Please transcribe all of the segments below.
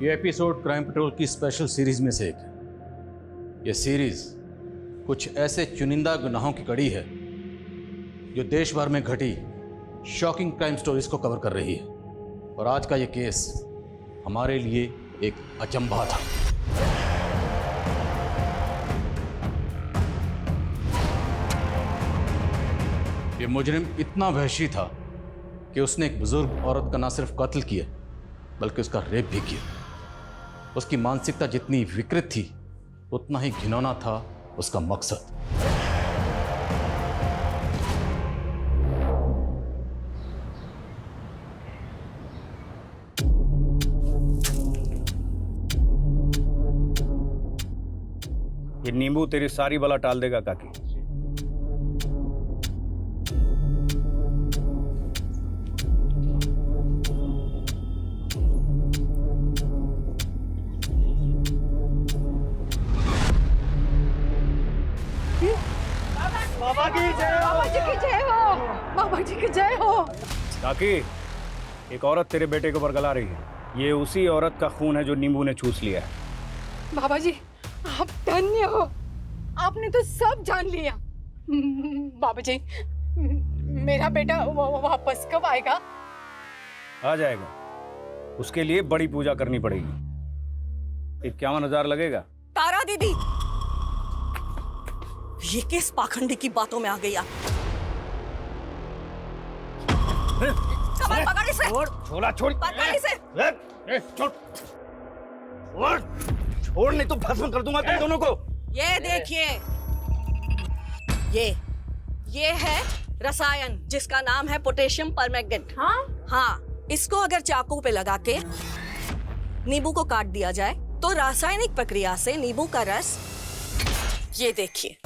ये episode crime petrol की special series में से एक है। ये सीरीज कुछ ऐसे चुनिंदा गुनाहों की कड़ी है जो देश भर में घटी शॉकिंग क्राइम स्टोरीज को कवर कर रही है। और आज का ये केस हमारे लिए एक अचंभा था। ये मुजरिम इतना वहशी था कि उसने एक बुजुर्ग औरत का ना सिर्फ कत्ल किया बल्कि उसका रेप भी किया। उसकी मानसिकता जितनी विकृत थी उतना ही घिनौना था उसका मकसद। ये नींबू तेरी सारी बला टाल देगा काकी। बाबा की जय हो। बाबा जी की जय हो। बाबा जी की जय हो। काकी, एक औरत तेरे बेटे को बरगला रही है। ये उसी औरत का खून है जो नींबू ने चूस लिया है। बाबा जी आप धन्य हो, आपने तो सब जान लिया। बाबा जी मेरा बेटा वापस कब आएगा? आ जाएगा। उसके लिए बड़ी पूजा करनी पड़ेगी। 51,000 लगेगा। तारा दीदी, ये किस पाखंडी की बातों में आ गई आप? कमर पकड़ इसे। छोड़ा छोड़। पकड़ इसे। छोड़ छोड़, नहीं तो भस्म कर दूंगा तुम दोनों को। ये देखिए, ये है रसायन जिसका नाम है पोटेशियम परमैंगनेट। हाँ, इसको अगर चाकू पे लगा के नींबू को काट दिया जाए तो रासायनिक प्रक्रिया से नींबू का रस, ये देखिए,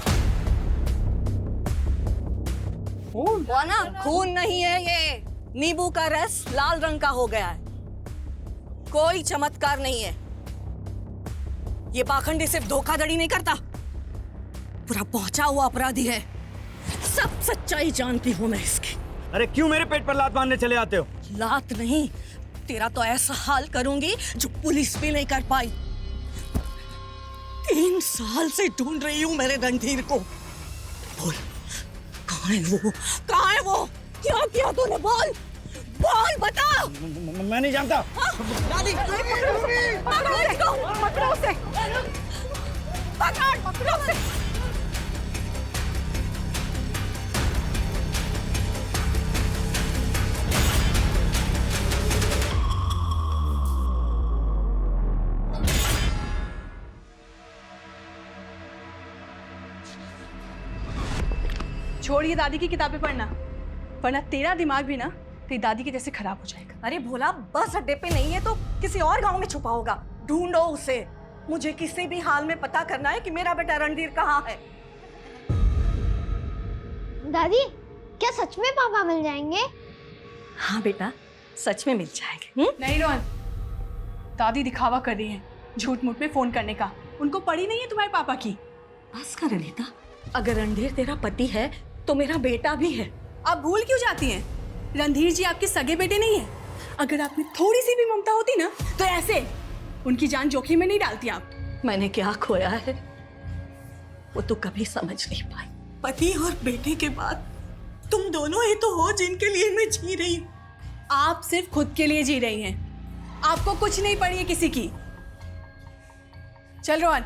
वो ना खून नहीं है, ये नींबू का रस लाल रंग का हो गया है। कोई चमत्कार नहीं है। ये पाखंडी सिर्फ धोखाधड़ी नहीं करता, पूरा पहुंचा हुआ अपराधी है। सब सच्चाई जानती हूं मैं इसकी। अरे क्यों मेरे पेट पर लात मारने चले आते हो? लात नहीं, तेरा तो ऐसा हाल करूंगी जो पुलिस भी नहीं कर पाई। 3 साल से ढूंढ रही हूं मेरे रणधीर को। बोल, कहाँ है वो? कहाँ है वो? क्या किया तूने? बोल बोल, बता। मैं नहीं जानता। पकड़ो इसको। पकड़ो उसे। पकड़ो उसे। छोड़िए दादी की किताबें पढ़ना, वरना तेरा दिमाग भी ना तेरी दादी के जैसे खराब हो जाएगा। अरे भोला, बस अड्डे पे नहीं है तो किसी और गांव में छुपा होगा। ढूंढो उसे। मुझे किसी भी हाल में पता करना है कि मेरा बेटा रणधीर कहाँ है। दादी, क्या सच में पापा मिल जाएंगे? हाँ बेटा, सच में मिल जाएंगे। नहीं रोहन, दादी दिखावा कर रही है झूठ मूठ में फोन करने का। उनको पड़ी नहीं है तुम्हारे पापा की। बस कर अनीता, अगर रणधीर तेरा पति है तो मेरा बेटा भी है। आप भूल क्यों जाती हैं? रणधीर जी आपके सगे बेटे नहीं है। अगर आप में थोड़ी सी भी ममता होती ना तो ऐसे उनकी जान जोखिम में नहीं डालती आप। मैंने क्या खोया है वो तो कभी समझ नहीं पाई। पति और बेटे के बाद तुम दोनों ही तो हो जिनके लिए मैं जी रही हूँ। आप सिर्फ खुद के लिए जी रही हैं, आपको कुछ नहीं पड़ी है किसी की। चल रोहन।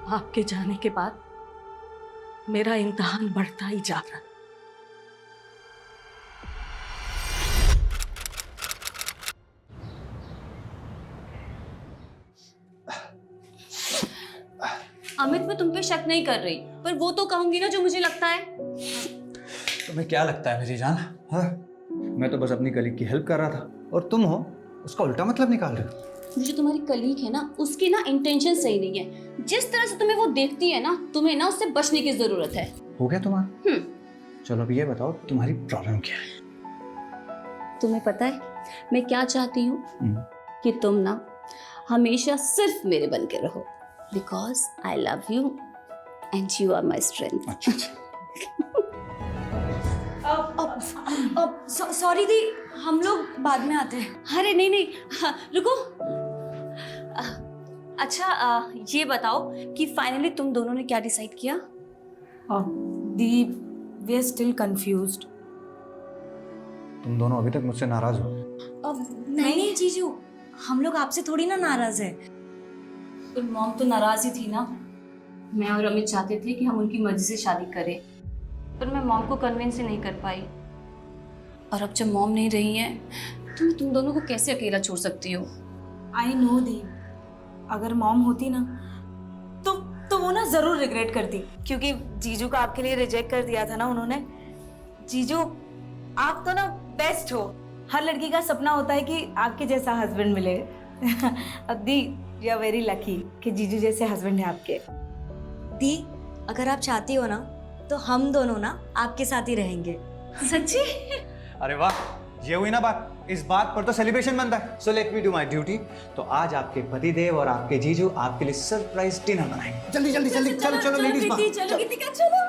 आपके जाने के बाद मेरा इम्तिहान बढ़ता ही जा रहा है। अमित, मैं तुम पे शक नहीं कर रही, पर वो तो कहूंगी ना जो मुझे लगता है। तुम्हें क्या लगता है मेरी जान? हाँ? मैं तो बस अपनी कलीग की हेल्प कर रहा था और तुम हो उसका उल्टा मतलब निकाल रहे हो। जो तुम्हारी कलीग है ना, उसकी ना इंटेंशन सही नहीं है। जिस तरह से तुम्हें वो देखती है ना, तुम्हें ना उससे बचने की जरूरत है। हो गया तुम्हारा? चलो अब ये बताओ तुम्हारी प्रॉब्लम क्या है? तुम्हें पता है मैं क्या चाहती हूँ? कि तुम ना हमेशा सिर्फ मेरे बन के रहो, because I love you and you are my strength. अच्छा। सॉरी दी, हम लोग बाद में आते हैं। अरे नहीं नहीं, हाँ, रुको। अच्छा ये बताओ कि फाइनली तुम दोनों ने क्या डिसाइड किया? दी, वी आर स्टिल कंफ्यूज्ड। तुम दोनों अभी तक मुझसे नाराज हो? नहीं नहीं जीजू, हम लोग आपसे थोड़ी ना नाराज है। तो मॉम तो नाराज ही थी ना। मैं और अमित चाहते थे कि हम उनकी मर्जी से शादी करें, पर मैं मॉम को कन्विंस ही नहीं कर पाई। और अब जब मॉम नहीं रही है तो मैं तुम दोनों को कैसे अकेला छोड़ सकती हो? आई नो दी, अगर मॉम होती ना तो वो ना जरूर रिग्रेट करती, क्योंकि जीजू को आपके लिए रिजेक्ट कर दिया था ना उन्होंने। जीजू आप तो ना बेस्ट हो। हर लड़की का सपना होता है कि आपके जैसा हस्बैंड मिले। दी, यू आर वेरी लकी कि जीजू जैसे हस्बैंड है आपके। दी, अगर आप चाहती हो ना तो हम दोनों ना आपके साथ ही रहेंगे। सच्ची? अरे वाह, ये हुई ना बात। इस बात पर तो सेलिब्रेशन बनता है। So let me do my duty. तो आज आपके पतिदेव और आपके जीजू आपके लिए सरप्राइज डिनर बनाएंगे। जल्दी जल्दी जल्दी, चलो चलो लेडीज, चलो गीतिका चलो।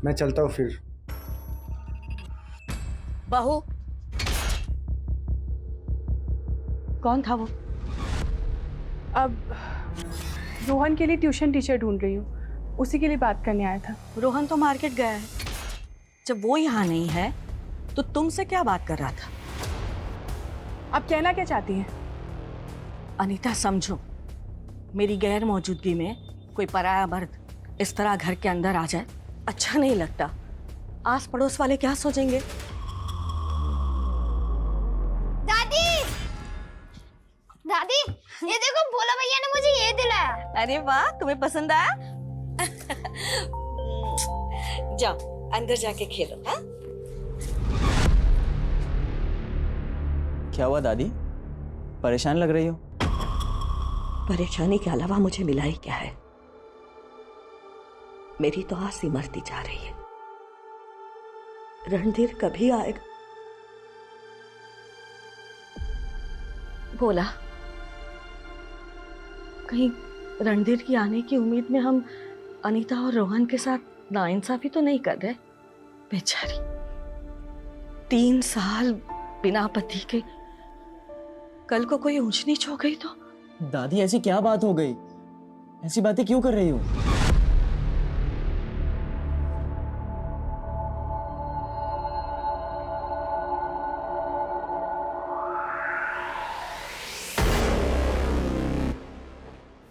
मैं चलता हूँ फिर। बहू, कौन था वो? अब रोहन के लिए ट्यूशन टीचर ढूंढ रही हूँ, उसी के लिए बात करने आया था। रोहन तो मार्केट गया है। जब वो यहाँ नहीं है तो तुमसे क्या बात कर रहा था? आप कहना क्या चाहती हैं? अनीता, समझो, मेरी गैर मौजूदगी में कोई पराया मर्द इस तरह घर के अंदर आ जाए अच्छा नहीं लगता। आस पड़ोस वाले क्या सोचेंगे? दादी, दादी, ये देखो भोला भैया ने मुझे ये दिलाया। अरे वाह, तुम्हें पसंद आया? जाओ अंदर जाके खेलो। हाँ, क्या हुआ दादी, परेशान लग रही हो? परेशानी के अलावा मुझे मिला ही क्या है? मेरी तो आस ही मरती जा रही है। रणधीर कभी आएगा? बोला, कहीं रणधीर की आने की उम्मीद में हम अनीता और रोहन के साथ नाइंसाफी तो नहीं कर रहे? बेचारी 3 साल बिना पति के, कल को कोई ऊंच नीच हो गई तो? दादी ऐसी क्या बात हो गई? ऐसी बातें क्यों कर रही हो?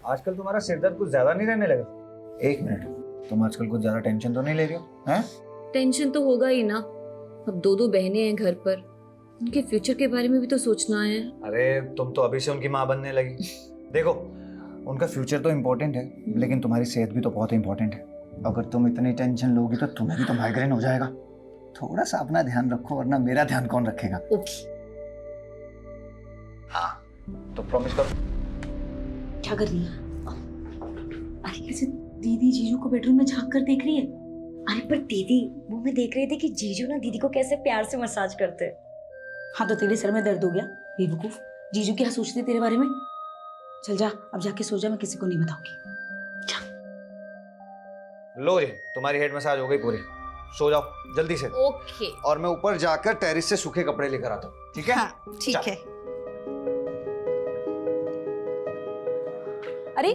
आजकल तुम्हारा सिरदर्द कुछ ज्यादा नहीं रहने लगा? 1 मिनट, तुम आजकल कुछ ज्यादा टेंशन तो नहीं ले रही हो? हैं? टेंशन तो होगा ही ना। अब 2 बहनें हैं घर पर, उनके फ्यूचर के बारे में भी तो सोचना है। अरे तुम तो अभी से उनकी माँ बनने लगी। देखो, उनका फ्यूचर तो इम्पोर्टेंट है, लेकिन तुम्हारी सेहत भी तो बहुत इम्पोर्टेंट है। अगर तुम इतनी टेंशन लोगी तो तुम्हें भी तो माइग्रेन हो जाएगा। थोड़ा सा अपना ध्यान रखो, वरना मेरा ध्यान कौन रखेगा? ओके। हाँ, तो प्रॉमिस करो। क्या कर रही है? अरे कैसे दीदी जीजू को बेडरूम में झांक कर देख रही है? अरे पर दीदी, वो मैं देख रही थी कि जीजू ना दीदी को कैसे प्यार से मसाज करते हैं। हाँ तो तेरे सर में दर्द हो गया बेवकूफ। जीजू क्या सोचते तेरे बारे में? चल जा, अब जाके सो जा, मैं किसी को नहीं बताऊंगी। लो जी, तुम्हारी हेड मसाज हो गई पूरी। सो जाओ जल्दी से। ओके। और मैं ऊपर जाकर टेरिस से सूखे कपड़े लेकर आता हूँ, ठीक है? हाँ, ठीक चल। है। अरे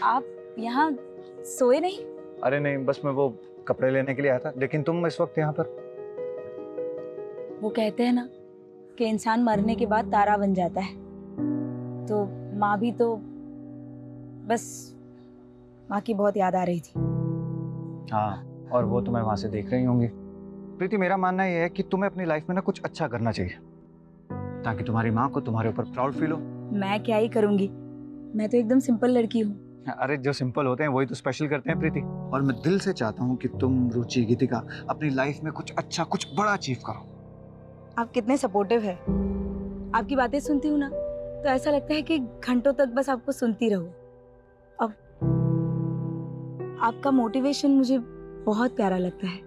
आप यहाँ सोए नहीं? अरे नहीं, बस मैं वो कपड़े लेने के लिए आया था, लेकिन तुम इस वक्त यहाँ पर? वो कहते हैं ना कि इंसान मरने के बाद तारा बन जाता है, तो माँ भी तो बस माँ की बहुत याद आ रही थी। हाँ, और वो तुम्हें वहां से देख रही होंगी। प्रीति, मेरा मानना ये है कि तुम्हें अपनी लाइफ में ना कुछ अच्छा करना चाहिए, ताकि तुम्हारी माँ को तुम्हारे ऊपर प्राउड फील हो। मैं क्या ही करूँगी, मैं तो एकदम सिंपल लड़की हूँ। अरे जो सिंपल होते हैं वही तो स्पेशल करते हैं प्रीति। और मैं दिल से चाहता हूँ कि तुम, रुचि, गीतिका अपनी लाइफ में कुछ अच्छा, कुछ बड़ा अचीव करो। आप कितने सपोर्टिव है। आपकी बातें सुनती हूँ ना तो ऐसा लगता है कि घंटों तक बस आपको सुनती रहूं। अब आपका मोटिवेशन मुझे बहुत प्यारा लगता है।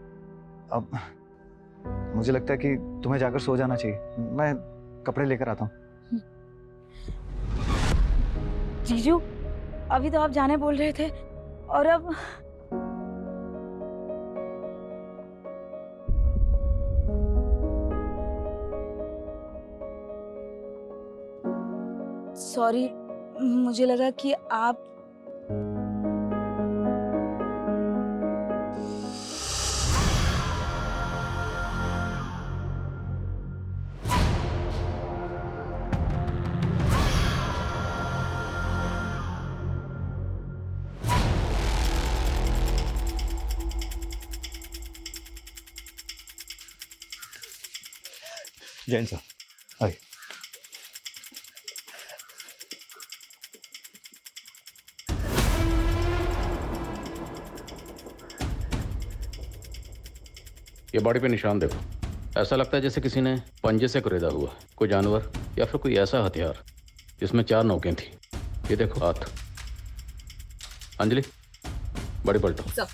अब मुझे लगता है कि तुम्हें जाकर सो जाना चाहिए। मैं कपड़े लेकर आता हूँ। जीजू, अभी तो आप जाने बोल रहे थे और अब सॉरी, मुझे लगा कि आप जैन साहब आइए। ये बॉडी पे निशान देखो, ऐसा लगता है जैसे किसी ने पंजे से कुरेदा हुआ, कोई जानवर या फिर कोई ऐसा हथियार जिसमें 4 नोकें थी। ये देखो हाथ। अंजलि, बड़ी पलटो। सर,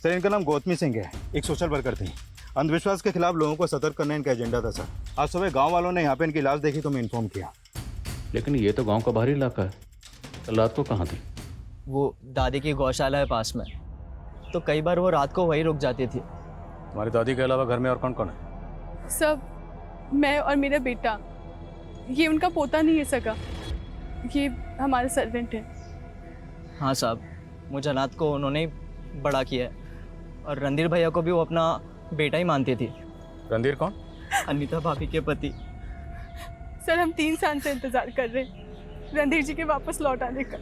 इनका नाम गौतमी सिंह है, एक सोशल वर्कर थे। अंधविश्वास के खिलाफ लोगों को सतर्क करना इनका एजेंडा था सर। आज सुबह गांव वालों ने यहाँ पे इनकी लाश देखी तो मैं इन्फॉर्म किया। लेकिन ये तो गांव का बाहरी इलाका है, कल रात को कहाँ थी? वो दादी की गौशाला है पास में, तो कई बार वो रात को वहीं रुक जाती थी। तुम्हारी दादी के अलावा घर में और कौन कौन है? सब मैं और मेरा बेटा। ये उनका पोता नहीं है सगा, ये हमारे सर्वेंट है। हाँ साहब, मुझे रात को उन्होंने ही बड़ा किया है और रणधीर भैया को भी वो अपना बेटा ही मानती थी। रणधीर कौन? अनीता भाभी के पति। सर, हम 3 साल से इंतजार कर रहे हैं रणधीर जी के वापस लौट आने का।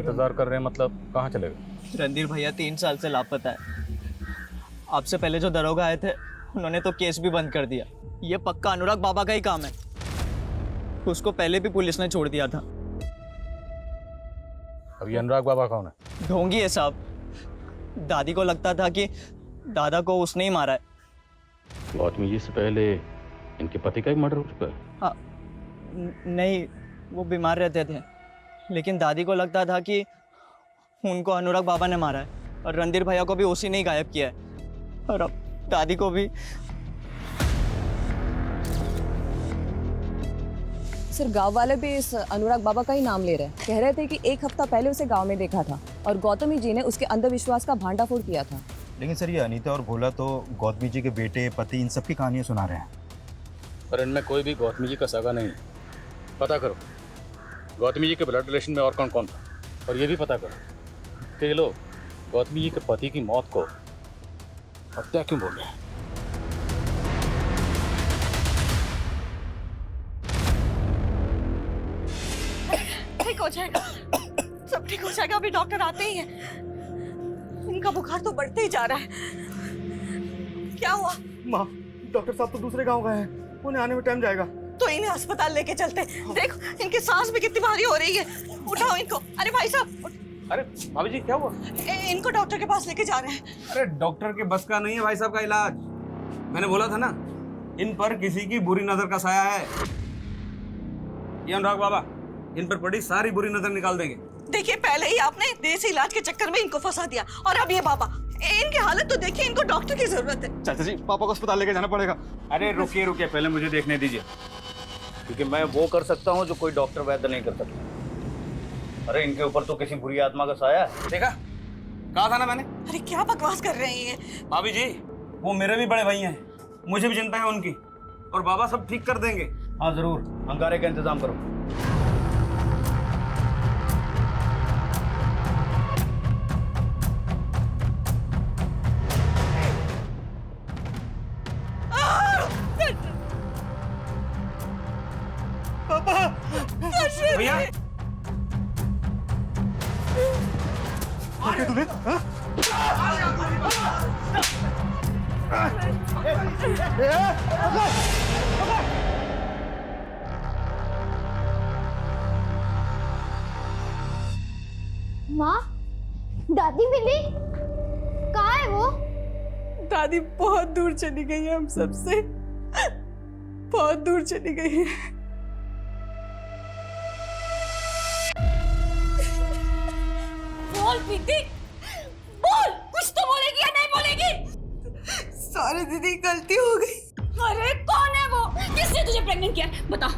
इंतजार कर रहे हैं मतलब कहाँ चले गए? रणधीर भैया 3 साल से लापता है। आपसे पहले जो दरोगा आए थे उन्होंने तो केस भी बंद कर दिया। ये पक्का अनुराग बाबा का ही काम है। उसको पहले भी पुलिस ने छोड़ दिया था। अब ये अनुराग बाबा कौन है? ढोंगी है साहब। दादी को लगता था कि दादा को उसने ही मारा है। गौतमी जी से पहले इनके पति का ही मर्डर हो चुका है? हाँ, नहीं, वो बीमार रहते थे, लेकिन दादी को लगता था कि उनको अनुराग बाबा ने मारा है और रणधीर भैया को भी उसी ने ही गायब किया है। और अब दादी को भी। सर, गांव वाले भी इस अनुराग बाबा का ही नाम ले रहे हैं। कह रहे थे कि 1 हफ्ता पहले उसे गांव में देखा था और गौतमी जी ने उसके अंधविश्वास का भांडाफोड़ किया था। लेकिन सर, ये अनीता और भोला तो गौतमी जी के बेटे, पति, इन सब की कहानियाँ सुना रहे हैं। पर इनमें कोई भी गौतमी जी का सगा नहीं है। पता करो गौतमी जी के ब्लड रिलेशन में और कौन कौन था, और ये भी पता करो कि ये लोग गौतमी जी के पति की मौत को हत्या क्यों बोल रहे हैं। ठीक हो जाएगा, सब ठीक हो जाएगा। अभी डॉक्टर आते ही हैं। इनका बुखार तो बढ़ते ही जा रहा है। क्या हुआ? माँ, डॉक्टर साहब तो दूसरे गांव गए हैं, उन्हें आने में टाइम जाएगा। तो इन्हें अस्पताल लेके चलते। देखो, इनकी सांस भी कितनी भारी हो रही है। उठाओ इनको। अरे भाई साहब। अरे भाभी जी, क्या हुआ? इनको डॉक्टर के पास लेके जा रहे हैं। अरे डॉक्टर के बस का नहीं है भाई साहब का इलाज। मैंने बोला था ना, इन पर किसी की बुरी नजर का साया है। ये अनुराग बाबा इन पर पड़ी सारी बुरी नजर निकाल देंगे। देखिए, पहले ही आपने देसी इलाज के चक्कर में इनको फंसा दिया और अब ये बाबा। इनकी हालत तो देखिए, इनको डॉक्टर की जरूरत है। चाचा जी, पापा को अस्पताल लेके जाना पड़ेगा। अरे रुकिए रुकिए, पहले मुझे देखने दीजिए, क्योंकि मैं वो कर सकता हूँ जो कोई डॉक्टर वैद्य नहीं कर सकता। अरे इनके ऊपर तो किसी बुरी आत्मा का साया है। देखा, कहा था ना मैंने। अरे क्या बकवास कर रहे हैं ये? भाभी जी, वो मेरे भी बड़े भाई हैं, मुझे भी चिंता है उनकी, और बाबा सब ठीक कर देंगे। हाँ जरूर, अंगारे का इंतजाम करो। भैया तुम्हें माँ, दादी मिली? कहाँ है वो? दादी बहुत दूर चली गई है, हम सबसे बहुत दूर चली गई है। बोल प्रीति, बोल। कुछ तो बोलेगी या नहीं बोलेगी? सॉरी दीदी, गलती हो गई। अरे कौन है वो? किसने तुझे प्रेग्नेंट किया? बता।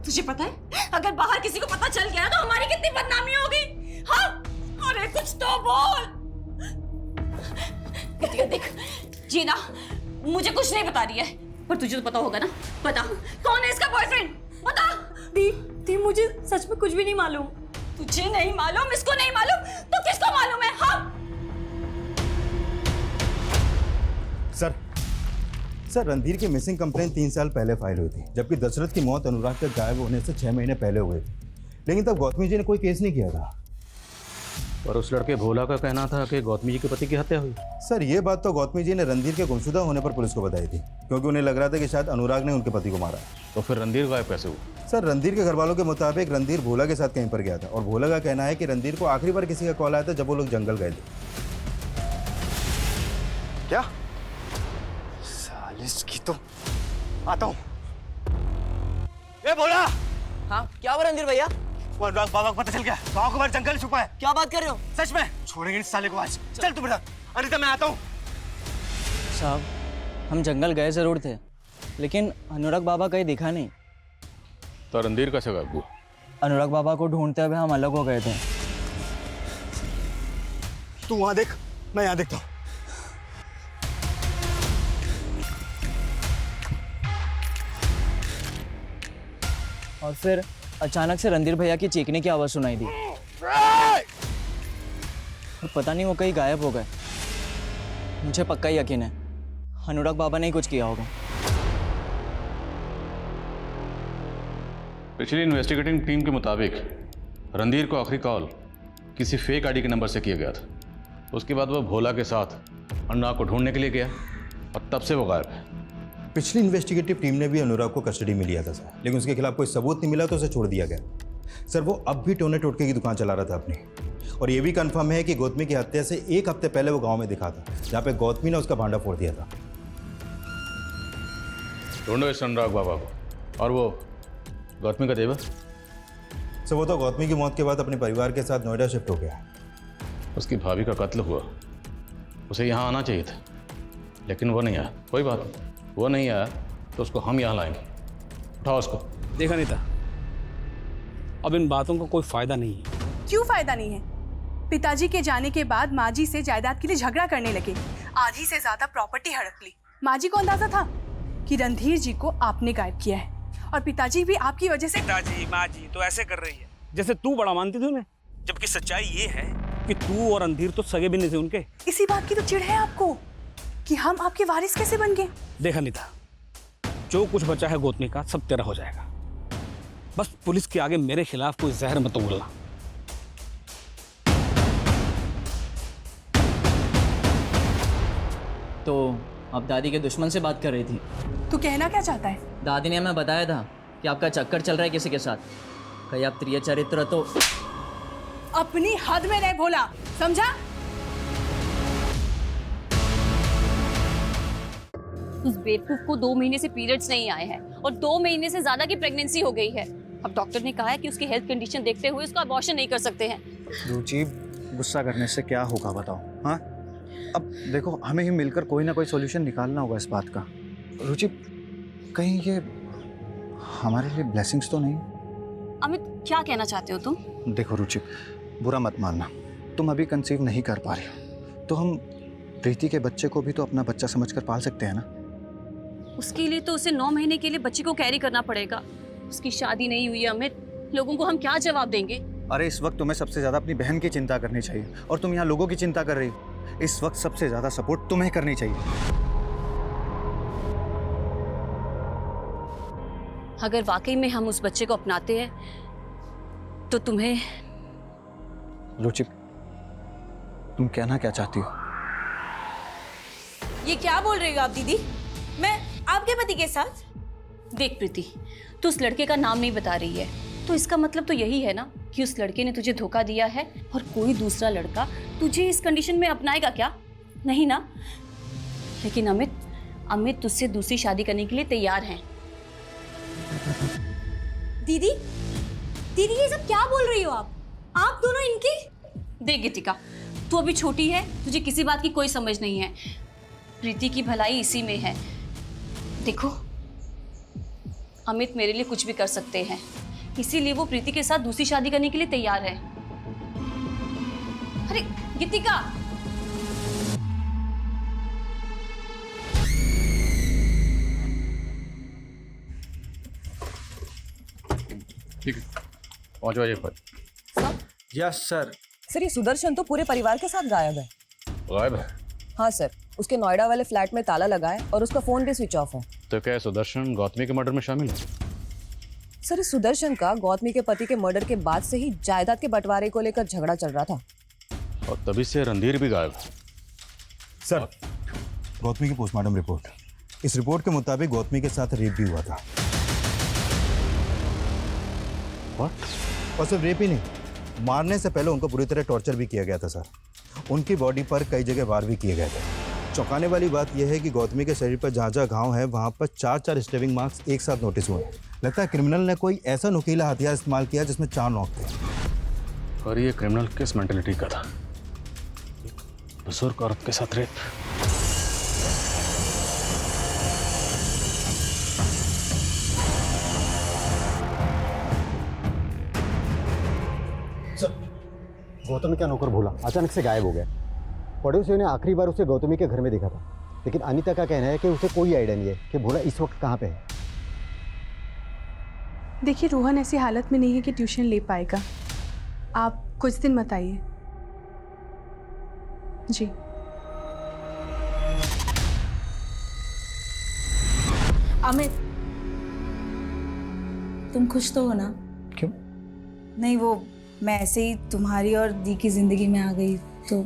तुझे पता है अगर बाहर किसी को पता चल गया तो हमारी कितनी बदनामी होगी? हाँ? अरे कुछ तो बोल। देख जीना मुझे कुछ नहीं बता रही है, पर तुझे तो पता होगा ना। बता कौन है इसका बॉयफ्रेंड? बता। दी मुझे सच में कुछ भी नहीं मालूम। तुझे नहीं मालूम, इसको नहीं मालूम, तो किसको मालूम है? हाँ? सर रणधीर की मिसिंग कंप्लेंट 3 साल पहले फाइल हुई थी, जबकि दशरथ की मौत अनुराग के गायब होने से 6 महीने पहले हुई थी, लेकिन तब गौतमी जी ने कोई केस नहीं किया था। और उस लड़के भोला का कहना था कि गौतमी जी के पति की हत्या हुई। सर ये बात तो गौतमी जी ने रणधीर के गुमशुदा होने पर पुलिस को बताई थी, क्योंकि उन्हें लग रहा था कि शायद अनुराग ने उनके पति को मारा। तो फिर रणधीर गायब कैसे हुआ? सर रणधीर के घर वालों के मुताबिक रणधीर भोला के साथ कहीं पर गया था, और भोला का कहना है कि रणधीर को आखिरी बार किसी का कॉल आया था जब वो लोग जंगल गए थे। क्या? सालिस की तो आता हूँ। ए भोला। हाँ क्या हुआ रणधीर भैया? वो अनुराग बाबा को पता चल गया, गाँव के बाहर जंगल छुपा है। क्या बात कर रहे हो? सच में छोड़ेंगे इस साले को आज। चल तू बेटा। अनिता मैं आता हूँ। साहब हम जंगल गए जरूर थे, लेकिन अनुराग बाबा कहीं दिखा नहीं। तो रणधीर कैसे गायब हुआ? अनुराग बाबा को ढूंढते हुए हम अलग हो गए थे। तू वहां देख, मैं यहाँ देखता हूँ। और फिर अचानक से रणधीर भैया की चीखने की आवाज़ सुनाई दी, और पता नहीं वो कहीं गायब हो गए। मुझे पक्का यकीन है अनुराग बाबा ने ही कुछ किया होगा। पिछली इन्वेस्टिगेटिंग टीम के मुताबिक रणधीर को आखिरी कॉल किसी फेक आईडी के नंबर से किया गया था। उसके बाद वह भोला के साथ अनुराग को ढूंढने के लिए गया, और तब से वो गायब है। पिछली इन्वेस्टिगेटिव टीम ने भी अनुराग को कस्टडी में लिया था सर, लेकिन उसके खिलाफ कोई सबूत नहीं मिला तो उसे छोड़ दिया गया। सर वो अब भी टोने टोटके की दुकान चला रहा था अपनी, और ये भी कंफर्म है कि गौतमी की हत्या से 1 हफ्ते पहले वो गांव में दिखा था, जहाँ पे गौतमी ने उसका भांडा फोड़ दिया था। ढूंढो इस अनुराग बाबा को। और वो गौतमी का देवर? सर वो तो गौतमी की मौत के बाद अपने परिवार के साथ नोएडा शिफ्ट हो गया। उसकी भाभी का कत्ल हुआ, उसे यहाँ आना चाहिए था, लेकिन वो नहीं आया। कोई बात नहीं, वो नहीं आया तो उसको हम यहाँ लाएंगे। उठाओ उसको। देखा अनीता, अब इन बातों का कोई फायदा नहीं है। क्यों फायदा नहीं है? पिताजी के जाने के बाद माँ जी से जायदाद के लिए झगड़ा करने लगे, आधी से ज्यादा प्रॉपर्टी हड़प ली। माँ जी को अंदाजा था कि रणधीर जी को आपने गायब किया है, और पिताजी भी आपकी वजह से। पिताजी माँ जी तो ऐसे कर रही है जैसे तू बड़ा मानती थी उन्हें, जबकि सच्चाई ये है कि तू और रणधीर तो सगे भी नहीं थे उनके। इसी बात की तो चिढ़ है आपको कि हम आपके वारिस कैसे बन गए। देखा अनीता, जो कुछ बचा है गौतमी का सब तेरा हो जाएगा। बस पुलिस के आगे मेरे खिलाफ कोई जहर मत उगलना। तो अब दादी के दुश्मन से बात कर रही थी। तू कहना क्या चाहता है? दादी ने हमें बताया था कि आपका चक्कर चल रहा है किसी के साथ, कहीं आप प्रिय चरित्र तो। अपनी हद में रह भोला, समझा? उस बेवकूफ को 2 महीने से पीरियड्स नहीं आए हैं और 2 महीने से ज्यादा की प्रेगनेंसी हो गई है। अब डॉक्टर ने कहा है कि उसकी हेल्थ कंडीशन देखते हुए उसका अबॉर्शन नहीं कर सकते हैं। रुचि गुस्सा करने से क्या होगा बताओ? हाँ अब देखो हमें ही मिलकर कोई ना कोई सॉल्यूशन निकालना होगा इस बात का। रुचि कहीं ये हमारे लिए ब्लेसिंग्स तो नहीं? अमित क्या कहना चाहते हो तुम? देखो रुचि बुरा मत मानना, तुम अभी कंसीव नहीं कर पा रही हो तो हम प्रीति के बच्चे को भी तो अपना बच्चा समझकर पाल सकते हैं ना। उसके लिए तो उसे 9 महीने के लिए बच्चे को कैरी करना पड़ेगा। उसकी शादी नहीं हुई है अमित, लोगों को हम क्या जवाब देंगे? अरे इस वक्त तुम्हें सबसे ज्यादा अपनी बहन की चिंता करनी चाहिए और तुम यहाँ लोगों की चिंता कर रही हो। इस वक्त सबसे ज्यादा सपोर्ट तुम्हें करनी चाहिए। अगर वाकई में हम उस बच्चे को अपनाते हैं तो तुम्हें। रुचि तुम कहना क्या चाहती हो? ये क्या बोल रही हो आप दीदी? मैं आपके पति के साथ? देख प्रीति, तू उस लड़के का नाम नहीं बता रही है, तो इसका मतलब तो यही है ना कि उस लड़के ने तुझे धोखा दिया है और कोई दूसरा लड़का तुझे इस कंडीशन में अपनाएगा क्या? नहीं ना? लेकिन अमित तुझसे दूसरी शादी करने के लिए तैयार हैं। दीदी ये सब क्या बोल रही हो आप दोनों इनकी? देख गीतिका, तू अभी छोटी है, तुझे किसी बात की कोई समझ नहीं है। प्रीति की भलाई इसी में है। देखो, अमित मेरे लिए कुछ भी कर सकते हैं, इसीलिए वो प्रीति के साथ दूसरी शादी करने के लिए तैयार है। अरे गीतिका, ठीक है, पहुंचो अजय पर। Yes sir. सर, ये सुदर्शन तो पूरे परिवार के साथ गायब है। गायब है? हाँ सर, उसके नोएडा वाले फ्लैट में ताला लगा है और उसका फोन भी स्विच ऑफ है। तो क्या सुदर्शन गौतमी के मर्डर में शामिल है? सर, इस सुदर्शन का गौतमी के पति के मर्डर के बाद से ही जायदाद के बंटवारे को लेकर झगड़ा चल रहा था। और तभी से रणधीर भी गायब है। सर, गौतमी की पोस्टमार्टम रिपोर्ट, इस रिपोर्ट के मुताबिक गौतमी के साथ रेप भी हुआ था। और सिर्फ रेप ही नहीं, मारने से पहले उनको पूरी तरह टॉर्चर भी किया गया था सर। उनकी बॉडी पर कई जगह वार भी किए गए थे। चौंकाने वाली बात यह है कि गौतमी के शरीर पर जहाँ जहाँ घाव है वहाँ पर 4 स्टेबिंग मार्क्स एक साथ नोटिस हुए। लगता है क्रिमिनल ने कोई ऐसा नुकीला हथियार इस्तेमाल किया जिसमें 4 नोक थे। और ये क्रिमिनल किस मेंटेलिटी का था? बुजुर्ग औरत के साथ रेप। गौतमी का नौकर भोला अचानक से गायब हो गया। पड़ोसियों ने आखिरी बार उसे गौतमी के घर में देखा था, लेकिन अनीता का कहना है कि उसे कोई आइडिया नहीं है कि भोला इस वक्त कहाँ पे है। देखिए, रोहन ऐसी हालत में नहीं है कि ट्यूशन ले पाएगा। आप कुछ दिन मत आइए। जी। अमित, तुम खुश तो हो ना? क्यों? नहीं, वो मैं ऐसे ही तुम्हारी और दी की जिंदगी में आ गई तो।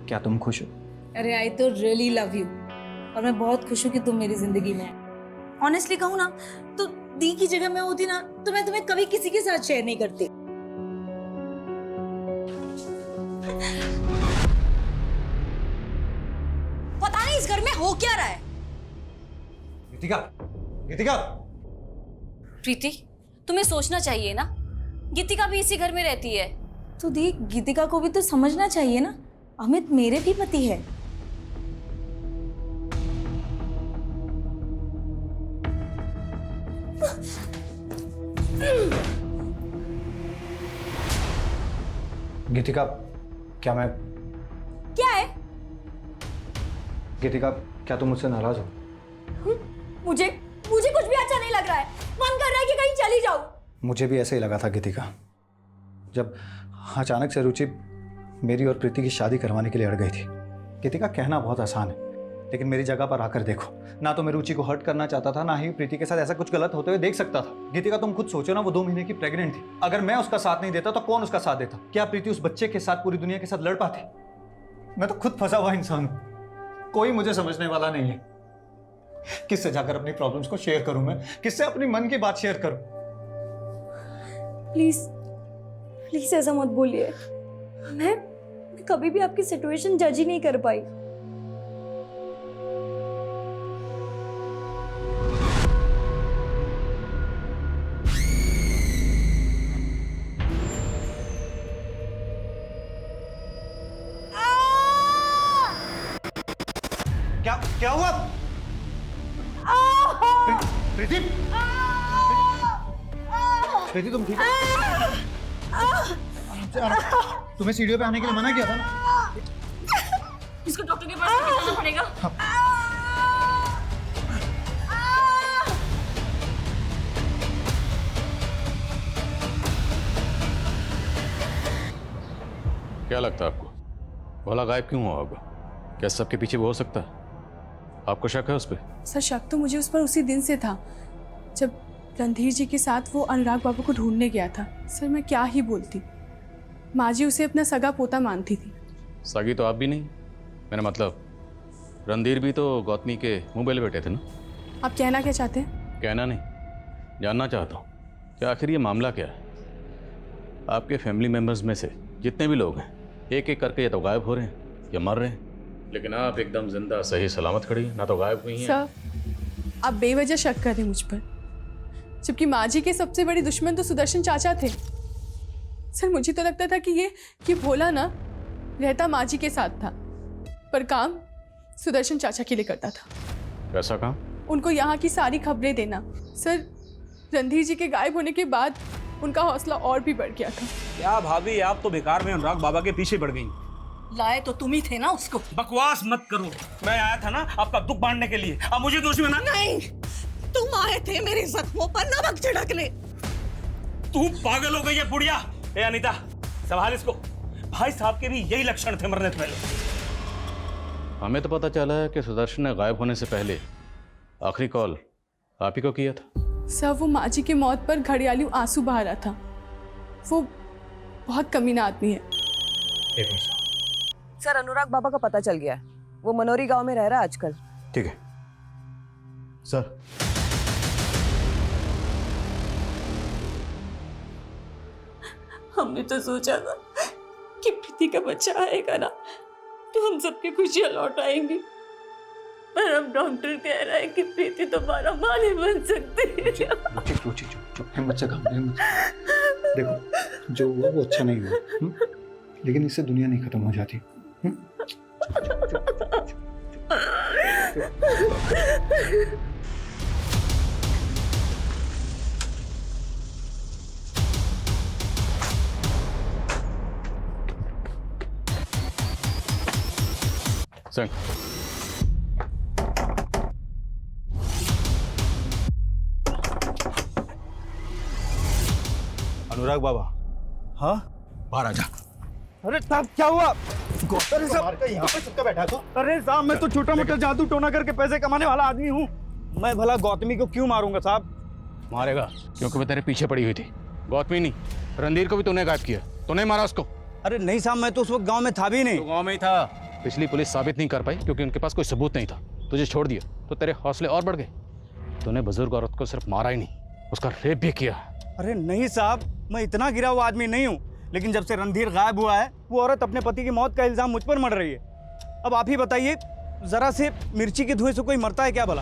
क्या तुम खुश हो? अरे आई तो रियली लव यू, और मैं बहुत खुश हूँ कि तुम मेरी जिंदगी में आए। ऑनेस्टली कहूँ ना तो दी की जगह मैं होती ना तो मैं तुम्हें कभी किसी के साथ शेयर नहीं करती। पता नहीं इस घर में हो क्या रहा है। गीतिका, गीतिका। प्रीति, तुम्हें सोचना चाहिए ना, गीतिका भी इसी घर में रहती है। तो दी, गीतिका को भी तो समझना चाहिए ना, अमित मेरे भी पति है। गीतिका, क्या मैं क्या है? गीतिका, क्या तुम मुझसे नाराज हो? मुझे कुछ भी अच्छा नहीं लग रहा है। मन कर रहा है कि कहीं चली जाऊं। मुझे भी ऐसे ही लगा था गीतिका, जब अचानक से रुचि मेरी और प्रीति की शादी करवाने के लिए अड़ गई थी। गीतिका, कहना बहुत आसान है, लेकिन मेरी जगह पर आकर देखो। ना तो मैं रुचि को हर्ट करना चाहता था, ना ही प्रीति के साथ ऐसा कुछ गलत होते हुए देख सकता था। गीतिका, तुम खुद सोचो ना, वो 2 महीने की प्रेग्नेंट थी। अगर मैं उसका साथ नहीं देता तो कौन उसका साथ देता? क्या प्रीति उस बच्चे के साथ पूरी दुनिया के साथ लड़ पाती? मैं तो खुद फंसा हुआ इंसान हूं, कोई मुझे समझने वाला नहीं है। किससे जाकर अपनी प्रॉब्लम्स को शेयर करूं? मैं किससे अपनी मन की बात शेयर करूं? प्लीज प्लीज ऐसा मत बोलिए। मैं कभी भी आपकी सिचुएशन जज ही नहीं कर पाई। क्या हुआ? प्रीति, प्रीति तुम ठीक हो? तुम्हें सीढ़ियों पे आने के लिए मना किया था ना? इसको डॉक्टर के पास लेके जाना पड़ेगा। क्या लगता है आपको भोला गायब क्यों हुआ होगा? क्या सबके पीछे वो हो सकता है? आपको शक है उस पर? सर, शक तो मुझे उस पर उसी दिन से था जब रणधीर जी के साथ वो अनुराग बाबू को ढूंढने गया था। सर, मैं क्या ही बोलती, माँ जी उसे अपना सगा पोता मानती थी। सगी तो आप भी नहीं, मेरा मतलब रणधीर भी तो गौतमी के मुंह बेले बैठे थे ना। आप कहना क्या चाहते हैं? कहना नहीं, जानना चाहता हूँ कि आखिर ये मामला क्या है। आपके फैमिली मेम्बर्स में से जितने भी लोग हैं, एक एक करके या तो गायब हो रहे हैं या मर रहे हैं, लेकिन आप एकदम जिंदा सही सलामत खड़ी हैं, ना तो गायब हुई हैं। सर, आप बेवजह शक कर रहे हैं मुझ पर, जबकि माँ जी के सबसे बड़े दुश्मन तो सुदर्शन चाचा थे। सर, मुझे तो लगता था कि ये भोला ना रहता माँ जी के साथ था, पर काम सुदर्शन चाचा के लिए करता था। कैसा काम? उनको यहाँ की सारी खबरें देना। सर, रणधीर जी के गायब होने के बाद उनका हौसला और भी बढ़ गया था। क्या भाभी, आप तो बेकार में अनुराग बाबा के पीछे पड़ गई। लाए तो तुम ही थे ना उसको। बकवास मत करो, मैं आया था ना आपका दुख बांटने के लिए। अब मुझे दोषी बना? नहीं, तुम आए थे मेरे जख्मों पर नमक छिड़कने। तू पागल हो गई है बुढ़िया। ए अनीता, संभाल इसको। भाई साहब के भी यही लक्षण थे मरने से पहले। हमें तो पता चला है कि सुदर्शन ने गायब होने से पहले आखिरी कॉल आप ही को किया था। सर, वो माँ जी की मौत पर घड़ियाली आंसू बहा रहा था। वो बहुत कमीना आदमी है। सर, अनुराग बाबा का पता चल गया है। वो मनोरी गांव में रह रहा है आजकल। ठीक है सर। हमने तो सोचा था कि प्रीति का बच्चा आएगा ना तो हम सबकी खुशियां लौट आएंगी, पर अब डॉक्टर कह रहा है कि प्रीति दोबारा मां नहीं बन सकती। चुप हिम्मत से काम। देखो, जो हुआ वो अच्छा नहीं हुआ, लेकिन इससे दुनिया नहीं खत्म हो जाती। संग अनुराग बाबा। हाँ, बाहर आ जा। अरे साहब, क्या हुआ? अरे साहब, यहाँ पे चुपका बैठा तो। अरे साहब, मैं तो छोटा मोटा जादू टोना करके पैसे कमाने वाला आदमी हूँ। मैं भला गौतमी को क्यों मारूंगा साहब? मारेगा क्योंकि वो तेरे पीछे पड़ी हुई थी। गौतमी नहीं, रणधीर को भी तूने गायब किया। तूने मारा उसको? अरे नहीं साहब, मैं तो उस वक्त गांव में था भी नहीं। तो गांव में ही था। पिछली पुलिस साबित नहीं कर पाई क्योंकि उनके पास कोई सबूत नहीं था। तुझे छोड़ दिया तो तेरे हौसले और बढ़ गए। तूने बुजुर्ग औरत को सिर्फ मारा ही नहीं, उसका रेप भी किया। अरे नहीं साहब, मैं इतना गिरा हुआ आदमी नहीं हूँ, लेकिन जब से रणधीर गायब हुआ है वो औरत अपने पति की मौत का इल्जाम मुझ पर मढ़ रही है। अब आप ही बताइए, जरा से मिर्ची के धुएं से कोई मरता है क्या भला?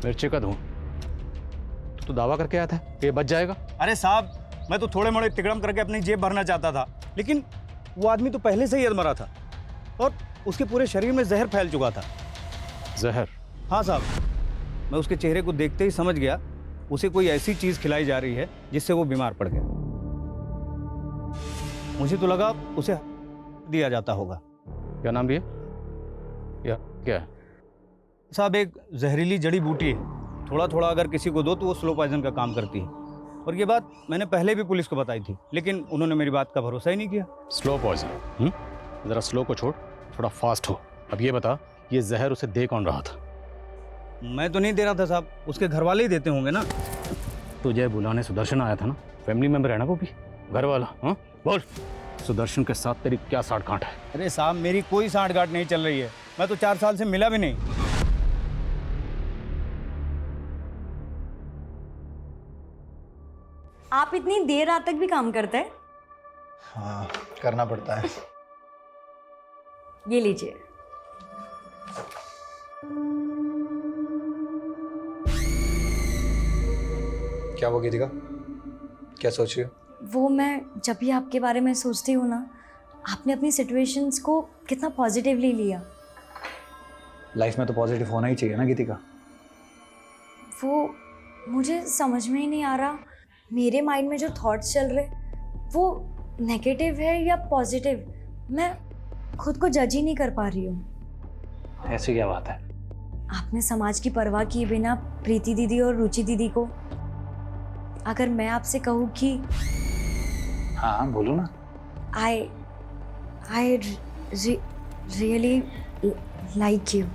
मिर्ची का धुआं? तो दावा करके आया था कि ये बच जाएगा। अरे साहब, मैं तो थोड़े मोड़े तिकड़म करके अपनी जेब भरना चाहता था, लेकिन वो आदमी तो पहले से ही मरा था और उसके पूरे शरीर में जहर फैल चुका था। जहर? हाँ साहब, मैं उसके चेहरे को देखते ही समझ गया उसे कोई ऐसी चीज खिलाई जा रही है जिससे वो बीमार पड़ गया। मुझे तो लगा उसे दिया जाता होगा। क्या नाम दिया? या क्या? साहब, एक जहरीली जड़ी बूटी है। थोड़ा थोड़ा अगर किसी को दो तो वो स्लो पॉइजन का काम करती है। और ये बात मैंने पहले भी पुलिस को बताई थी, लेकिन उन्होंने मेरी बात का भरोसा ही नहीं किया। Slow poison? जरा स्लो को छोड़, थोड़ा फास्ट हो। अब ये बता, ये जहर उसे दे कौन रहा था? मैं तो नहीं दे रहा था साहब, उसके घर वाले ही देते होंगे ना। तुझे बुलाने सुदर्शन आया था ना, फैमिली मेंबर है ना वो भी, घर वाला। हाँ बोल, सुदर्शन के साथ तेरी क्या साठ गांठ है? अरे साहब, मेरी कोई साठ गांठ नहीं चल रही है। मैं तो 4 साल से मिला भी नहीं। आप इतनी देर रात तक भी काम करते हैं? हाँ, करना पड़ता है। ये लीजिए। क्या वो गीतिका, क्या सोच रही हो? वो मैं जब भी आपके बारे में सोचती हूँ ना, आपने अपनी सिचुएशंस को कितना पॉजिटिवली लिया। लाइफ में तो पॉजिटिव होना ही चाहिए ना गीतिका। वो मुझे समझ में ही नहीं आ रहा, मेरे माइंड में जो थॉट्स चल रहे वो नेगेटिव है या पॉजिटिव। मैं खुद को जज ही नहीं कर पा रही हूँ। ऐसी क्या बात है? आपने समाज की परवाह किए बिना प्रीति दीदी और रुचि दीदी को, अगर मैं आपसे कहूँ कि हाँ बोलो ना। I really like you.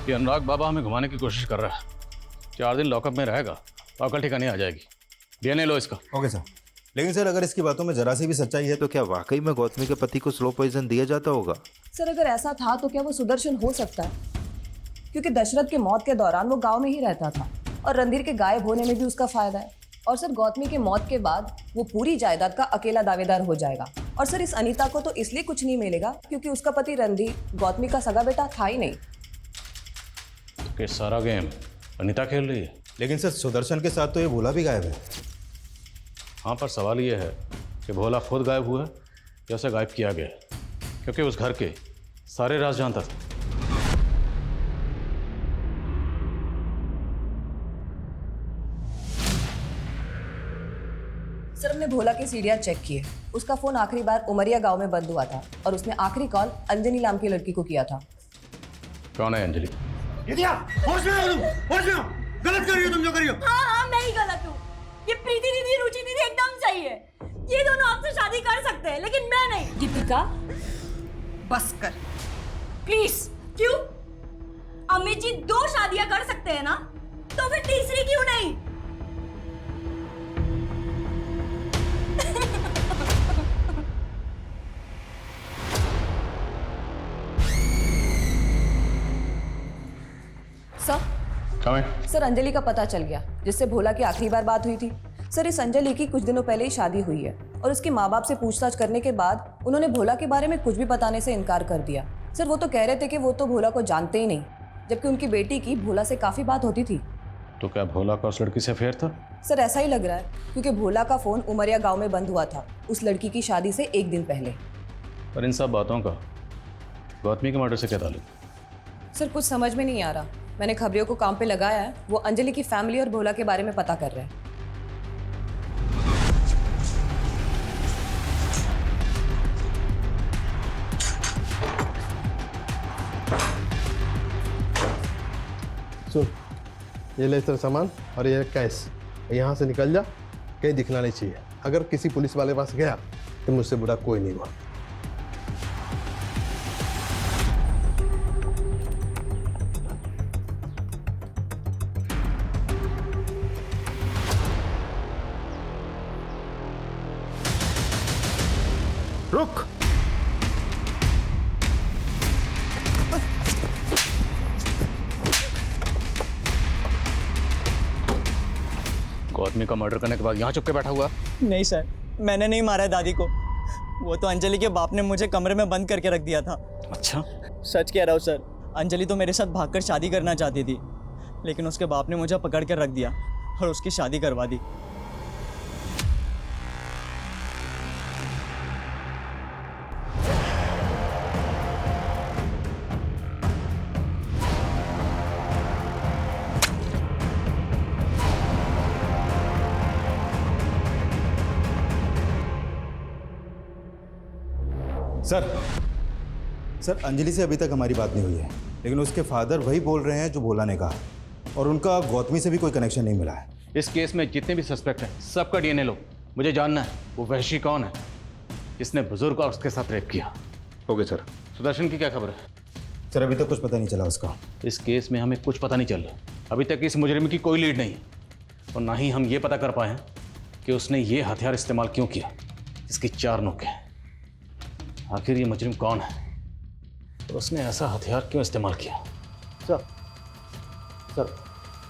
ये अनुराग बाबा हमें घुमाने की कोशिश कर रहा है। 4 दिन लॉकअप में रहेगा तो अकल ठिकाने आ जाएगी। डीएनए लो इसका। Okay sir. लेकिन सर, अगर इसकी बातों में जरा सी भी सच्चाई है तो क्या वाकई में गौतमी के पति को स्लो पॉइजन दिया जाता होगा? सर, अगर ऐसा था तो क्या वो सुदर्शन हो सकता है? क्योंकि दशरथ के मौत के दौरान वो गांव में ही रहता था और रणधीर के गायब होने में भी उसका फायदा है। और सर, गौतमी की मौत के बाद वो पूरी जायदाद का अकेला दावेदार हो जाएगा। और सर, इस अनीता को तो इसलिए कुछ नहीं मिलेगा क्योंकि उसका पति रणधीर गौतमी का सगा बेटा था ही नहीं। कि सारा गेम अनीता खेल रही है। लेकिन सर, सुदर्शन के साथ तो ये भोला भी गायब है। हाँ, पर सवाल ये है कि भोला खुद गायब हुआ है या उसे गायब किया गया है, क्योंकि उस घर के सारे राज जानता था। सर हमने भोला की सीढ़ियाँ चेक किए। उसका फोन आखिरी बार उमरिया गांव में बंद हुआ था और उसने आखिरी कॉल अंजनी नाम की लड़की को किया था। कौन है अंजलि? गलत कर रही हो तुम, जो कर रही हो। हाँ मैं ही गलत हूँ। ये प्रीति दीदी रुचि दीदी एकदम सही है। ये दोनों आपसे शादी कर सकते हैं लेकिन मैं नहीं। दीपिका बस कर प्लीज। क्यों? अमित जी 2 शादियां कर सकते हैं ना, तो फिर तीसरी क्यों नहीं? सर अंजलि का पता चल गया, जिससे भोला की आखिरी बार बात हुई थी। सर इस अंजलि की कुछ दिनों पहले ही शादी हुई है और उसके माँ बाप से पूछताछ करने के बाद उन्होंने भोला के बारे में कुछ भी बताने से इनकार कर दिया। सर वो तो कह रहे थे कि वो तो भोला को जानते ही नहीं, जबकि उनकी बेटी की भोला से काफी बात होती थी। तो क्या भोला का उस लड़की से अफेयर था? सर ऐसा ही लग रहा है, क्योंकि भोला का फोन उमरिया गांव में बंद हुआ था उस लड़की की शादी से 1 दिन पहले। पर इन सब बातों का गौतमी के मर्डर से क्या ताल्लुक? सर कुछ समझ में नहीं आ रहा। मैंने खबरियों को काम पे लगाया है, वो अंजलि की फैमिली और भोला के बारे में पता कर रहे हैं। सुन, ये ले तेरा सामान और ये कैश, यहाँ से निकल जा, कहीं दिखना नहीं चाहिए। अगर किसी पुलिस वाले पास गया तो मुझसे बुरा कोई नहीं हुआ। रुक। गौतमी का मर्डर करने के बाद यहाँ चुप के बैठा हुआ? नहीं सर, मैंने नहीं मारा है दादी को। वो तो अंजलि के बाप ने मुझे कमरे में बंद करके रख दिया था। अच्छा? सच कह रहा हूँ सर। अंजलि तो मेरे साथ भागकर शादी करना चाहती थी, लेकिन उसके बाप ने मुझे पकड़ कर रख दिया और उसकी शादी करवा दी। सर अंजलि से अभी तक हमारी बात नहीं हुई है, लेकिन उसके फादर वही बोल रहे हैं जो भोला ने कहा, और उनका गौतमी से भी कोई कनेक्शन नहीं मिला है। इस केस में जितने भी सस्पेक्ट हैं सबका डीएनए लो। मुझे जानना है वो वहशी कौन है जिसने बुजुर्ग और उसके साथ रेप किया। Okay sir. सुदर्शन की क्या खबर है? सर अभी तक कुछ पता नहीं चला उसका। इस केस में हमें कुछ पता नहीं चल रहा। अभी तक इस मुजरिम की कोई लीड नहीं है, और ना ही हम ये पता कर पाए हैं कि उसने ये हथियार इस्तेमाल क्यों किया, इसकी 4 नोक है। आखिर ये मुजरिम कौन है और उसने ऐसा हथियार क्यों इस्तेमाल किया? सर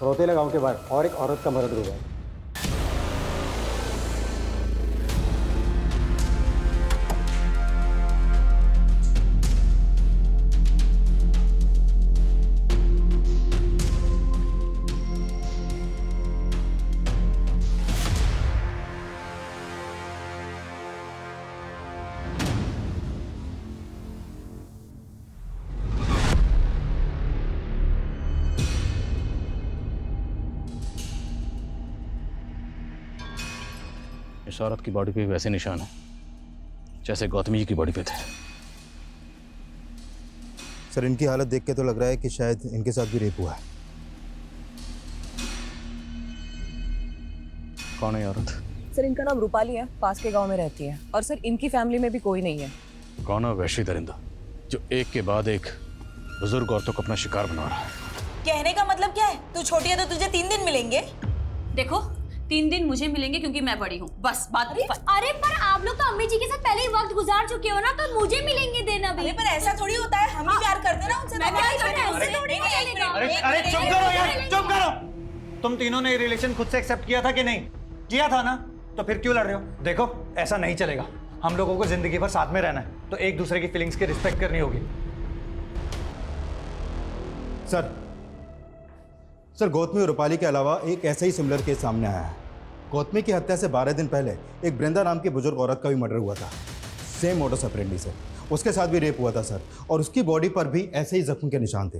रोतेला गांव के बाहर और एक औरत का मर्डर हुआ है। इस औरत की बॉडी पे वैसे निशान है जैसे गौतमी जी की बॉडी पे थे। सर इनकी हालत देख के तो लग रहा है कि शायद इनके साथ भी रेप हुआ है। कौन है ये औरत? सर इनका नाम रूपाली है, पास के गांव में रहती है, और सर इनकी फैमिली में भी कोई नहीं है। कौन है वहशी दरिंदा जो एक के बाद एक बुजुर्ग औरतों को अपना शिकार बना रहा है? कहने का मतलब क्या है? तू छोटी है तो तुझे 3 दिन मिलेंगे। देखो 3 दिन मुझे मिलेंगे क्योंकि मैं बड़ी हूँ, बस बात। अरे पर आप लोग तो अम्मी जी के साथ पहले ही वक्त गुजार चुके हो ना, तो मुझे मिलेंगे देना भी। अरे पर ऐसा थोड़ी होता है, हम भी प्यार करते ना उनसे। अरे चुप करो यार, चुप करो। तुम तीनों ने रिलेशन खुद से एक्सेप्ट किया था कि नहीं? किया था ना, तो फिर क्यों लड़ रहे हो? देखो ऐसा नहीं चलेगा। हम लोगों को जिंदगी भर साथ में रहना है, तो एक दूसरे की फीलिंग्स की रिस्पेक्ट करनी होगी। सर गौतमी और रूपाली के अलावा एक ऐसा ही सिमिलर केस सामने आया है। गौतमी की हत्या से 12 दिन पहले एक वृंदा नाम की बुजुर्ग औरत का भी मर्डर हुआ था, सेम मोडस ऑपरेंडी से। उसके साथ भी रेप हुआ था सर, और उसकी बॉडी पर भी ऐसे ही जख्म के निशान थे।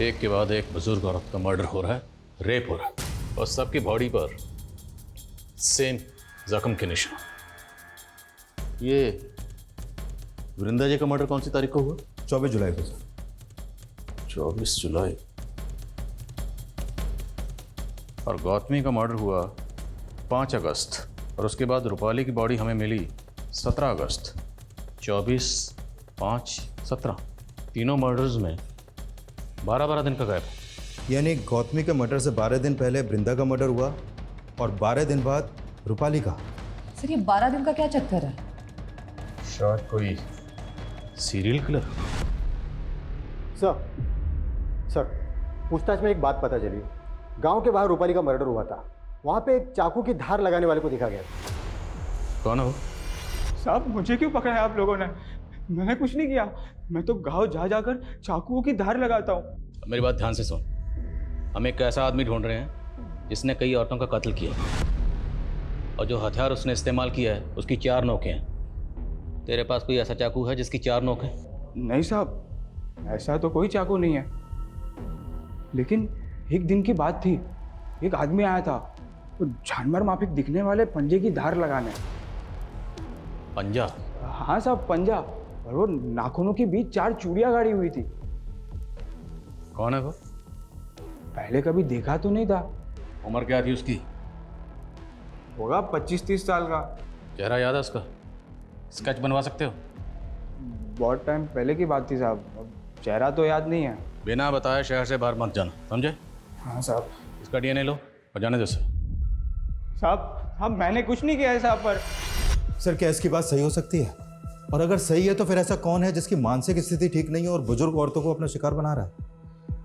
एक के बाद एक बुजुर्ग औरत का मर्डर हो रहा है, रेप हो रहा है, और सबकी बॉडी पर सेम जख्म के निशान। ये वृंदा जी का मर्डर कौन सी तारीख को हुआ? 24 जुलाई को सर। 24 जुलाई। और गौतमी का मर्डर हुआ 5 अगस्त, और उसके बाद रूपाली की बॉडी हमें मिली 17 अगस्त। 24, 5, 17 तीनों मर्डर्स में 12-12 दिन का गैप। यानी गौतमी के मर्डर से 12 दिन पहले वृंदा का मर्डर हुआ और 12 दिन बाद रूपाली का। सर ये 12 दिन का क्या चक्कर है? शायद कोई सीरियल किलर। सर पूछताछ में एक बात पता चली। गांव के बाहर रूपाली का मर्डर हुआ था, वहां पे एक चाकू की धार लगाने वाले को देखा गया। कौन हो? साहब मुझे क्यों पकड़ा है आप लोगों ने? मैंने कुछ नहीं किया। मैं तो गांव जा जाकर चाकुओं की धार लगाता हूँ। मेरी बात ध्यान से सुन। हम एक ऐसा आदमी ढूंढ रहे हैं जिसने कई औरतों का कत्ल किया, और जो हथियार उसने इस्तेमाल किया है उसकी 4 नोकें हैं। तेरे पास कोई ऐसा चाकू है जिसकी 4 नोक है? नहीं साहब, ऐसा तो कोई चाकू नहीं है। लेकिन एक दिन की बात थी, एक आदमी आया था तो जानवर माफिक दिखने वाले पंजे की धार लगाने। पंजा? हाँ साहब, पंजा। और वो नाखूनों के बीच 4 चूड़ियां गाड़ी हुई थी। कौन है वो? पहले कभी देखा तो नहीं था। उम्र क्या थी उसकी? होगा 25-30 साल का। चेहरा याद है उसका? स्केच बनवा सकते हो? बहुत टाइम पहले की बात थी साहब, चेहरा तो याद नहीं है। बिना बताए शहर से बाहर मत जाना, समझे? हाँ साहब। इसका डीएनए लो और जाने दो उसे। साहब मैंने कुछ नहीं किया है साहब पर। सर क्या इसकी बात सही हो सकती है? और अगर सही है तो फिर ऐसा कौन है जिसकी मानसिक स्थिति ठीक नहीं है और बुजुर्ग औरतों को अपना शिकार बना रहा है?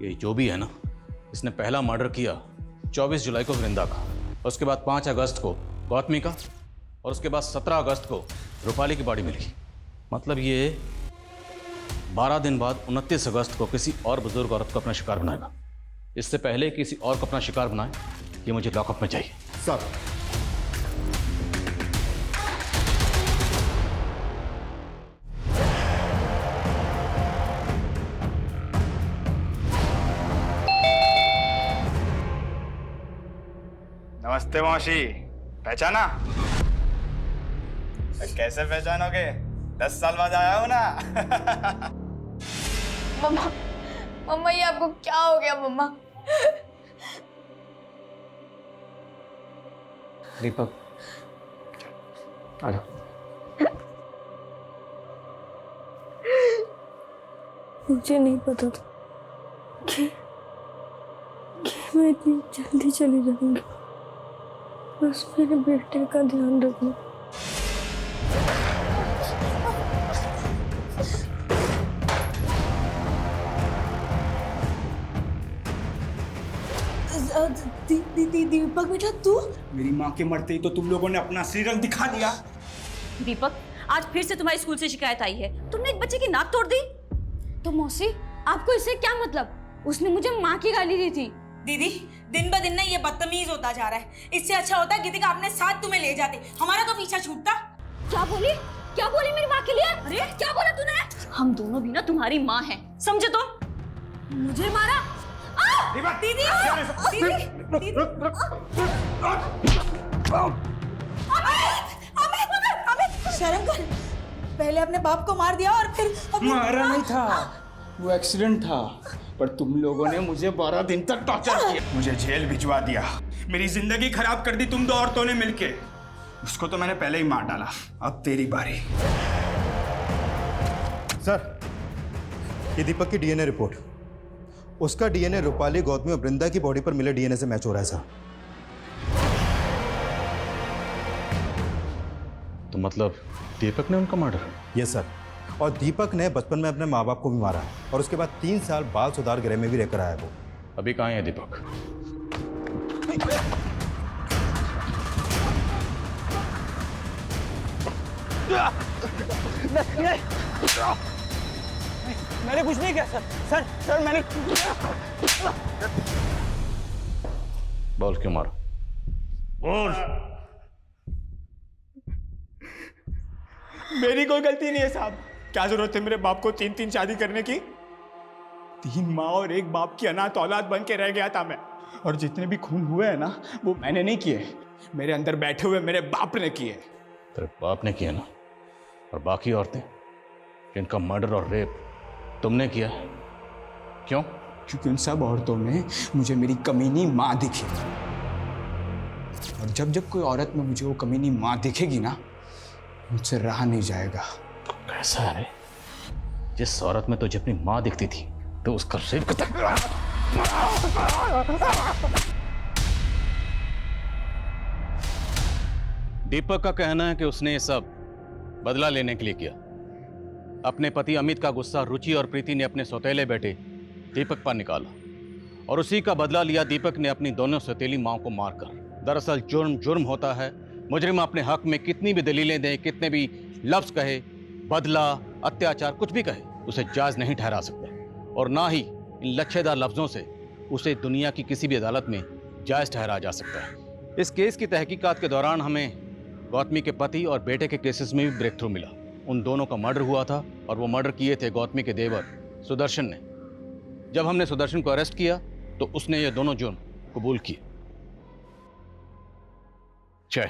ये जो भी है ना, इसने पहला मर्डर किया 24 जुलाई को वृंदा का, और उसके बाद 5 अगस्त को गौतमी का, और उसके बाद 17 अगस्त को रूपाली की बॉडी मिली। मतलब ये 12 दिन बाद 29 अगस्त को किसी और बुजुर्ग औरत को अपना शिकार बनाएगा। इससे पहले किसी और को अपना शिकार बनाए, ये मुझे लॉकअप में चाहिए। सर नमस्ते मौसी, पहचाना? कैसे पहचानोगे? 10 साल बाद आया हूं ना। मम्मा, मम्मा ये आपको क्या हो गया मम्मा? दीपक आ जाओ। मुझे नहीं पता था कि मैं इतनी जल्दी चली जाऊंगी। बस मेरे बेटे का ध्यान रखना। दीपक बेटा तू? मेरी माँ के मरते ही तो तुम लोगों ने अपना असली रंग दिखा दिया। दीपक, आज फिर से तुम्हारे स्कूल से शिकायत आई है। तुमने एक बच्चे की नाक तोड़ दी। तो मौसी, आपको इससे क्या मतलब? उसने मुझे माँ की गाली दी थी। दीदी दिन ब दिन ना ये बदतमीज होता जा रहा है। इससे अच्छा होता गीतिका अपने साथ तुम्हें ले जाते, हमारा तो पीछा छूटता। क्या बोली मेरी माँ के लिए? अरे क्या बोला तूने? हम दोनों भी ना तुम्हारी माँ हैं, समझे? तो मुझे मारा? दीदी शर्म कर। पहले अपने बाप को मार दिया और फिर मारा नहीं था, वो एक्सीडेंट था। पर तुम लोगों ने मुझे 12 दिन तक टॉर्चर किया, मुझे जेल भिजवा दिया, मेरी जिंदगी खराब कर दी तुम 2 औरतों ने मिलके। उसको तो मैंने पहले ही मार डाला, अब तेरी बारी। सर ये दीपक की डीएनए रिपोर्ट, उसका डीएनए रूपाली, गौतमी और वृंदा की बॉडी पर मिले डीएनए से मैच हो रहा है सर। तो मतलब दीपक ने उनका मर्डर? Yes sir. और दीपक ने बचपन में अपने माँ बाप को भी मारा है, और उसके बाद 3 साल बाल सुधार गृह में भी रहकर आया वो। अभी कहाँ है दीपक? मैंने कुछ नहीं किया सर मैंने। बॉल क्यों मारा? बोल। मेरी कोई गलती नहीं है साहब। क्या जरूरत है मेरे बाप को 3-3 शादी करने की? 3 माँ और 1 बाप की अनाथ औलाद बन के रह गया था मैं। और जितने भी खून हुए हैं ना, वो मैंने नहीं किए, मेरे अंदर बैठे हुए मेरे बाप ने किए। तेरे बाप ने किया ना? और बाकी औरतें जिनका मर्डर और रेप तुमने किया है, क्यों? क्योंकि उन सब औरतों में मुझे मेरी कमीनी माँ दिखी। और जब जब कोई औरत में मुझे वो कमीनी माँ दिखेगी ना, मुझसे रहा नहीं जाएगा। कैसा है? जिस औरत में तुझे अपनी माँ दिखती थी तो उसका रेप दीपक का कहना है कि उसने ये सब बदला लेने के लिए किया। अपने पति अमित का गुस्सा रुचि और प्रीति ने अपने सौतेले बेटे दीपक पर निकाला और उसी का बदला लिया दीपक ने अपनी दोनों सौतेली मां को मारकर। दरअसल जुर्म जुर्म होता है। मुजरिम अपने हक में कितनी भी दलीलें दे, कितने भी लफ्ज कहे, बदला, अत्याचार, कुछ भी कहे, उसे जायज नहीं ठहरा सकते और ना ही इन लच्छेदार लफ्जों से उसे दुनिया की किसी भी अदालत में जायज ठहराया जा सकता है। इस केस की तहकीकात के दौरान हमें गौतमी के पति और बेटे के केसेस में भी ब्रेक थ्रू मिला। उन दोनों का मर्डर हुआ था और वो मर्डर किए थे गौतमी के देवर सुदर्शन ने। जब हमने सुदर्शन को अरेस्ट किया तो उसने ये दोनों जुर्म कबूल किए। जय